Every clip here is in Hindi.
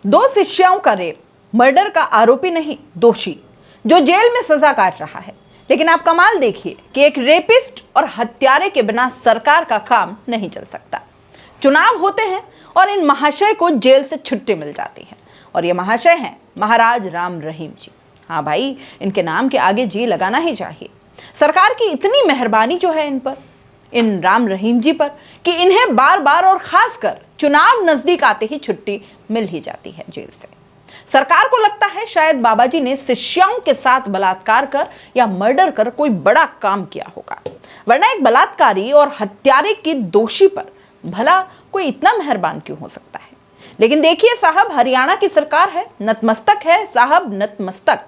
दो शिष्याओं का रेप, मर्डर का आरोपी नहीं दोषी, जो जेल में सजा काट रहा है। लेकिन आप कमाल देखिए कि एक रेपिस्ट और हत्यारे के बिना सरकार का काम नहीं चल सकता। चुनाव होते हैं और इन महाशय को जेल से छुट्टी मिल जाती है, और ये महाशय हैं महाराज राम रहीम जी। हाँ भाई, इनके नाम के आगे जी लगाना ही चाहिए। सरकार की इतनी मेहरबानी जो है इन पर, इन राम रहीम जी पर, कि इन्हें बार बार और खासकर चुनाव नजदीक आते ही छुट्टी मिल ही जाती है जेल से। सरकार को लगता है शायद बाबा जी ने शिष्याओं के साथ बलात्कार कर या मर्डर कर कोई बड़ा काम किया होगा, वरना एक बलात्कारी और हत्यारे की दोषी पर भला कोई इतना मेहरबान क्यों हो सकता है। लेकिन देखिए साहब, हरियाणा की सरकार है, नतमस्तक है साहब, नतमस्तक।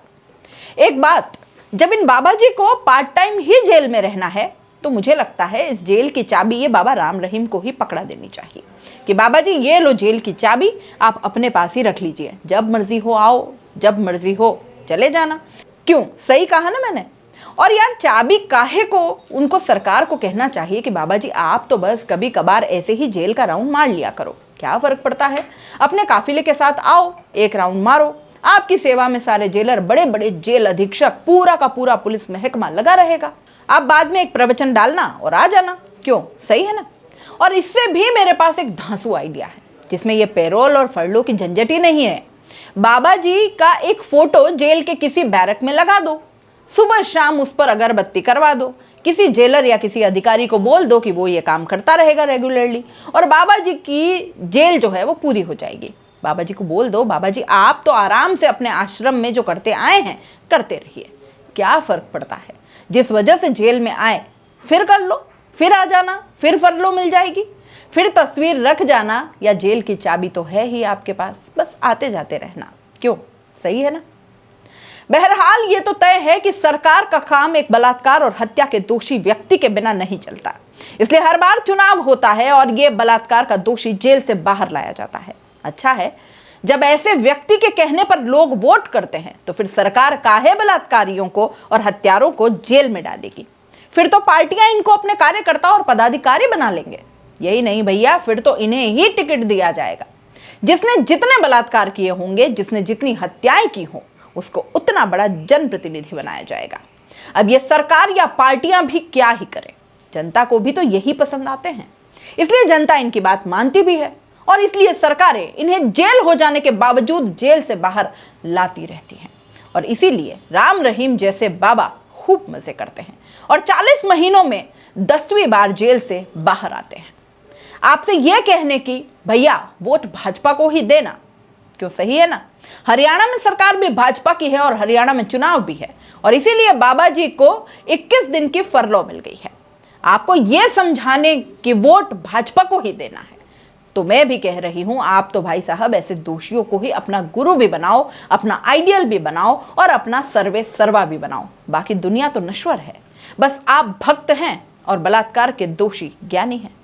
एक बात, जब इन बाबा जी को पार्ट टाइम ही जेल में रहना है तो मुझे लगता है इस जेल की चाबी ये बाबा राम रहीम को ही पकड़ा देनी चाहिए कि बाबा जी ये लो जेल की चाबी, आप अपने पास ही रख लीजिए, जब मर्जी हो आओ, जब मर्जी हो चले जाना। क्यों, सही कहा ना मैंने? और यार, चाबी काहे को उनको सरकार को कहना चाहिए कि बाबा जी आप तो बस कभी कभार ऐसे ही जेल का राउंड मार लिया करो, क्या फर्क पड़ता है, अपने काफिले के साथ आओ, एक राउंड मारो, आपकी सेवा में सारे जेलर, बड़े बड़े जेल अधीक्षक, पूरा का पूरा पुलिस महकमा लगा रहेगा। आप बाद में एक प्रवचन डालना और आ जाना। क्यों, सही है ना? और इससे भी मेरे पास एक धांसू आइडिया है जिसमें ये पेरोल और फरलो की झंझट ही नहीं है। बाबा जी का एक फोटो जेल के किसी बैरक में लगा दो, सुबह शाम उस पर अगरबत्ती करवा दो, किसी जेलर या किसी अधिकारी को बोल दो कि वो ये काम करता रहेगा रेगुलरली, और बाबा जी की जेल जो है वो पूरी हो जाएगी। बाबा जी को बोल दो, बाबा जी आप तो आराम से अपने आश्रम में जो करते आए हैं करते रहिए, क्या फर्क पड़ता है, जिस वजह से जेल में आए फिर कर लो, फिर आ जाना, फिर फरलो मिल जाएगी, फिर तस्वीर रख जाना, या जेल की चाबी तो है ही आपके पास, बस आते जाते रहना। क्यों, सही है ना? बहरहाल ये तो तय है कि सरकार का काम एक बलात्कार और हत्या के दोषी व्यक्ति के बिना नहीं चलता, इसलिए हर बार चुनाव होता है और ये बलात्कार का दोषी जेल से बाहर लाया जाता है। अच्छा है, जब ऐसे व्यक्ति के कहने पर लोग वोट करते हैं तो फिर सरकार काहे बलात्कारियों को और हत्यारों को जेल में डालेगी? फिर तो पार्टियां इनको अपने कार्यकर्ता और पदाधिकारी बना लेंगे। यही नहीं भैया, फिर तो इन्हें ही टिकट दिया जाएगा। जिसने जितने बलात्कार किए होंगे, जिसने जितनी हत्याएं की हों, उसको उतना बड़ा जनप्रतिनिधि बनाया जाएगा। अब ये सरकार या पार्टियां भी क्या ही करें, जनता को भी तो यही पसंद आते हैं, इसलिए जनता इनकी बात मानती भी है, और इसलिए सरकारें इन्हें जेल हो जाने के बावजूद जेल से बाहर लाती रहती हैं। और इसीलिए राम रहीम जैसे बाबा खूब मजे करते हैं और 40 महीनों में 10वीं बार जेल से बाहर आते हैं। आपसे यह कहने की भैया वोट भाजपा को ही देना, क्यों, सही है ना? हरियाणा में सरकार भी भाजपा की है और हरियाणा में चुनाव भी है, और इसीलिए बाबा जी को 21 दिन की फरलो मिल गई है। आपको यह समझाने कि वोट भाजपा को ही देना है, तो मैं भी कह रही हूं, आप तो भाई साहब ऐसे दोषियों को ही अपना गुरु भी बनाओ, अपना आइडियल भी बनाओ और अपना सर्वे सर्वा भी बनाओ। बाकी दुनिया तो नश्वर है, बस आप भक्त हैं और बलात्कार के दोषी ज्ञानी हैं।